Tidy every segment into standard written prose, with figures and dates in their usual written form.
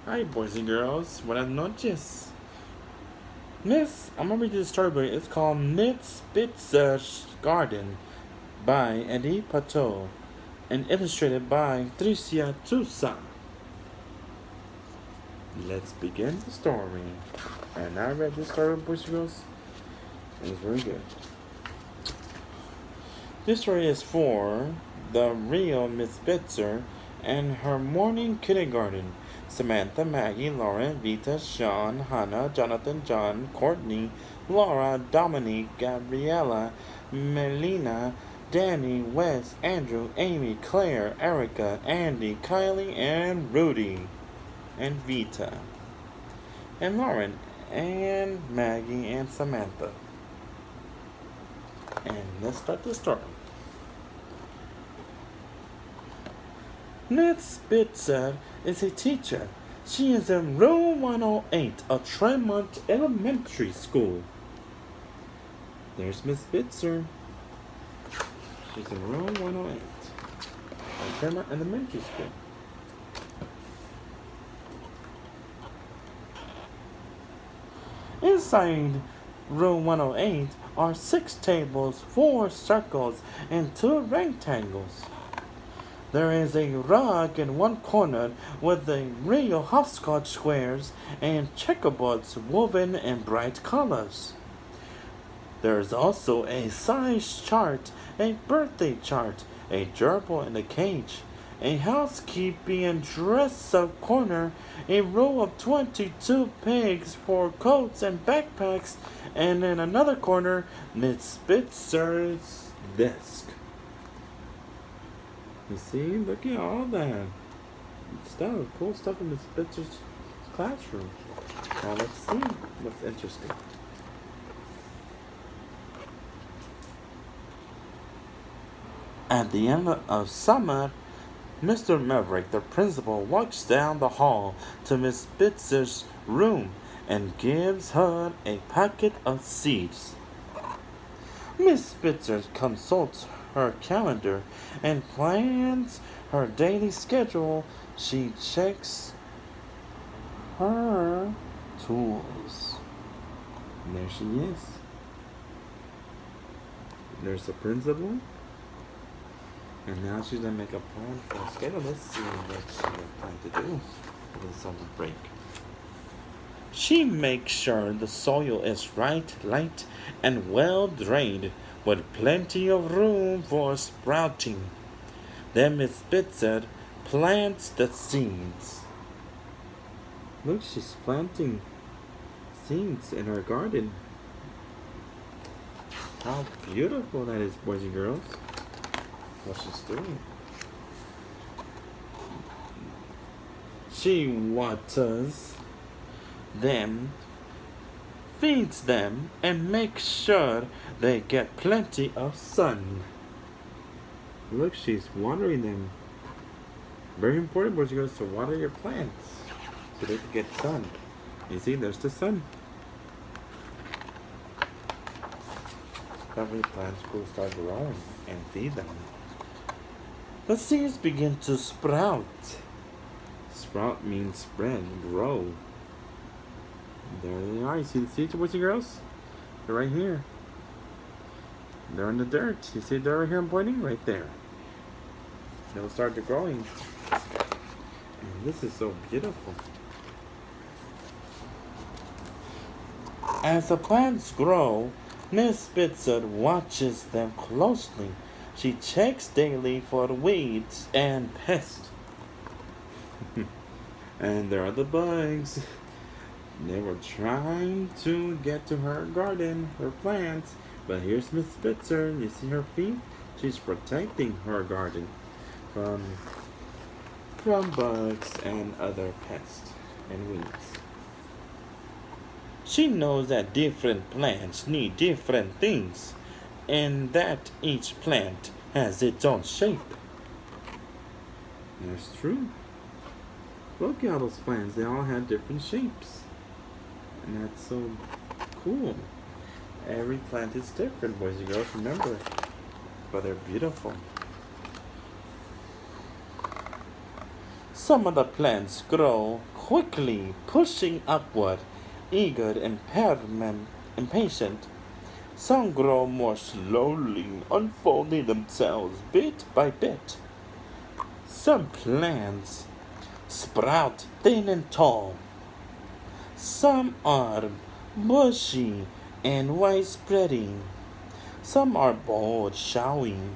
Hi, boys and girls. Buenas noches. I'm gonna read you the storybook. It's called Miss Spitzer's Garden by Eddie Pateau and illustrated by Tricia Tusa. Let's begin the story. And I read this story, boys and girls. It was very good. This story is for the real Miss Spitzer and her morning kindergarten. Samantha, Maggie, Lauren, Vita, Sean, Hannah, Jonathan, John, Courtney, Laura, Dominique, Gabriella, Melina, Danny, Wes, Andrew, Amy, Claire, Erica, Andy, Kylie, and Rudy, and Vita, and Lauren, and Maggie, and Samantha. And let's start the story. Miss Spitzer is a teacher. She is in room 108 of Tremont Elementary School. There's Miss Spitzer. She's in room 108 of Tremont Elementary School. Inside room 108 are 6 tables, 4 circles, and 2 rectangles. There is a rug in one corner with the real hopscotch squares and checkerboards woven in bright colors. There is also a size chart, a birthday chart, a gerbil in a cage, a housekeeping and dress-up corner, a row of 22 pegs for coats and backpacks, and in another corner, Miss Spitzer's desk. You see, look at all that stuff, cool stuff in Miss Spitzer's classroom. Now let's see what's interesting. At the end of summer, Mr. Maverick, the principal, walks down the hall to Miss Spitzer's room and gives her a packet of seeds. Miss Spitzer consults her calendar and plans her daily schedule. She checks her tools. And there she is. There's the principal. And now she's gonna make a plan for a schedule. Let's see what she plans to do for the summer break. She makes sure the soil is light, and well drained, with plenty of room for sprouting. Then Miss Spitzer plants the seeds. Look, she's planting seeds in her garden. How beautiful that is, boys and girls. What she's doing. She waters them, feeds them, and makes sure they get plenty of sun. Look, she's watering them. Very important, boys and girls, to water your plants so they can get sun. You see, there's the sun. Every plants will start growing and feed them. The seeds begin to sprout. Sprout means spread, grow. There they are. You see the seeds, boys and girls? They're right here. They're in the dirt. You see they're right here I'm pointing? Right there. They'll start to growing. And this is so beautiful. As the plants grow, Miss Spitzer watches them closely. She checks daily for weeds and pests. And there are the bugs. They were trying to get to her garden, her plants, but here's Miss Spitzer. You see her feet? She's protecting her garden from bugs and other pests and weeds. She knows that different plants need different things, and that each plant has its own shape. That's true. Look at all those plants. They all have different shapes. And that's so cool. Every plant is different, boys and girls, remember. But they're beautiful. Some of the plants grow quickly pushing upward, eager and impatient. Some grow more slowly, unfolding themselves bit by bit. Some plants sprout thin and tall. Some are bushy and widespreading. Some are bold, showing.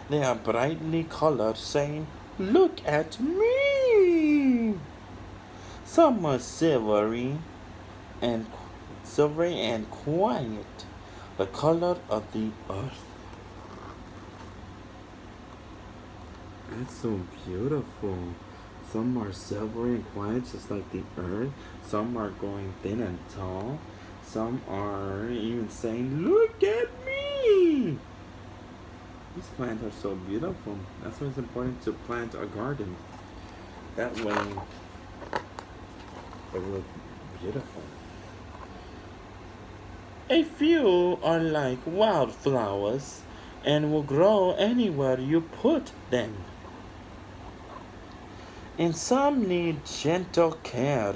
They are brightly colored, saying, "Look at me!" Some are and silvery and quiet, the color of the earth. It's so beautiful. Some are silvery and quiet, just like the earth. Some are growing thin and tall. Some are even saying, "Look at me!" These plants are so beautiful. That's why it's important to plant a garden. That way, they look beautiful. A few are like wildflowers and will grow anywhere you put them. And some need gentle care,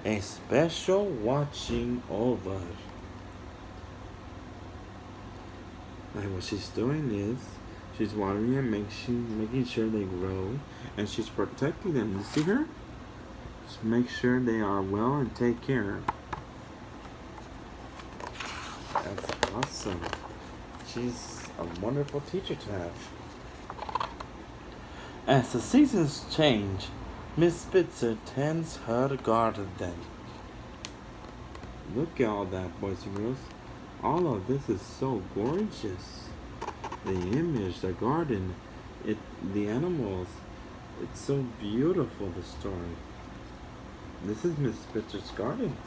a special watching over. And what she's doing is, she's watering them, making sure they grow, and she's protecting them. You see her? Just make sure they are well and take care. That's awesome. She's a wonderful teacher to have. As the seasons change, Miss Spitzer tends her garden. Look at all that, boys and girls. All of this is so gorgeous. The image, the garden, the animals. It's so beautiful, the story. This is Miss Spitzer's garden.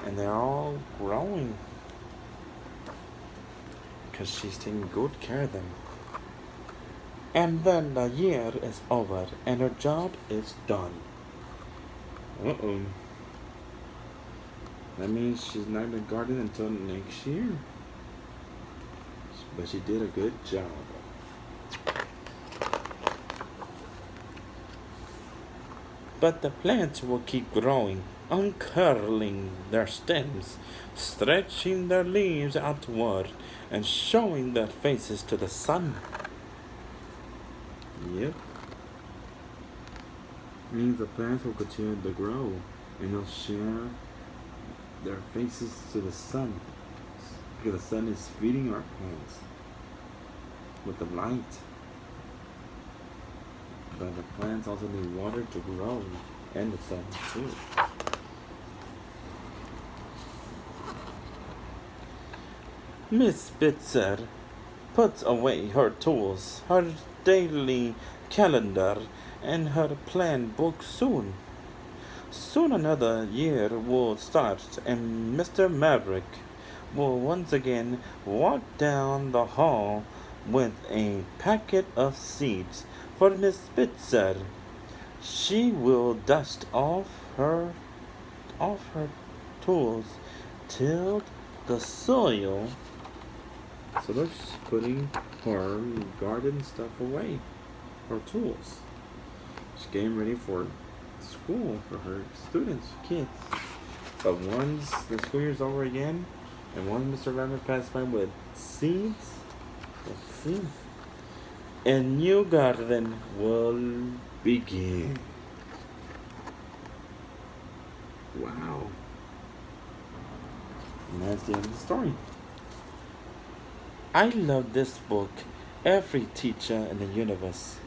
And they're all growing because she's taking good care of them. And then the year is over and her job is done. Uh-oh. That means she's not in the garden until next year. But she did a good job. But the plants will keep growing, uncurling their stems, stretching their leaves outward, and showing their faces to the sun. Yep. Means the plants will continue to grow, and they'll share their faces to the sun, because the sun is feeding our plants with the light. But the plants also need water to grow, and the sun too. Miss Spitzer puts away her tools, her daily calendar, and her planned book soon. Soon another year will start, and Mr. Maverick will once again walk down the hall with a packet of seeds for Miss Spitzer. She will dust off her tools, till the soil. So they're just putting her garden stuff away, her tools. She's getting ready for school for her students, kids. But once the school year's over again, and once Mr. Rabbit passed by with seeds, let's see, a new garden will begin. Wow. And that's the end of the story. I love this book. Every teacher in the universe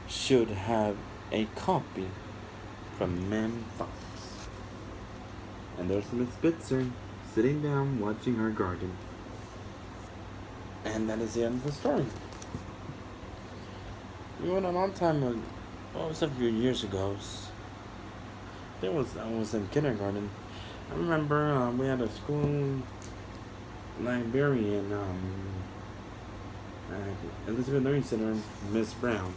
should have a copy from Mem Fox. And there's Miss Spitzer sitting down watching her garden. And that is the end of the story. We went a long time ago. Well, it was a few years ago. I was in kindergarten. I remember we had a school librarian, at Elizabeth Learning Center, Miss Brown.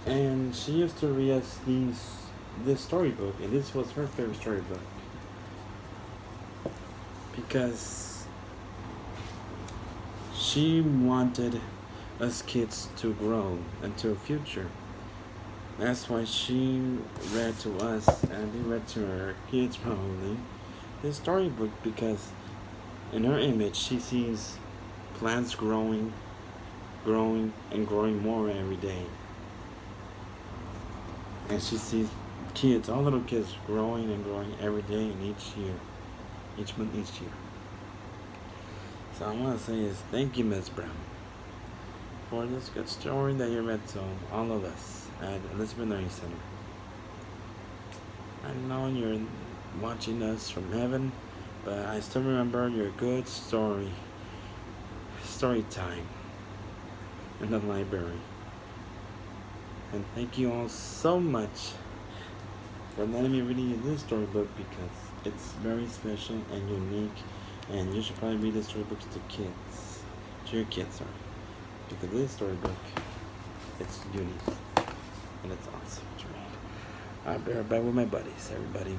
And she used to read us this storybook, and this was her favorite storybook. Because she wanted us kids to grow into a future. That's why she read to us, and we read to her kids probably, this storybook, because in her image she sees plants growing, and growing more every day. And she sees kids, all little kids, growing and growing every day and each year, each month, each year. So I want to say is thank you, Miss Brown, for this good story that you read to all of us at Elizabeth Learning Center. I know you're watching us from heaven, but I still remember your good story time in the library. And thank you all so much for letting me read you this storybook, because it's very special and unique, and you should probably read the storybooks to your kids, sorry, because this storybook, it's unique and it's awesome to read. I'll be right back with my buddies, everybody.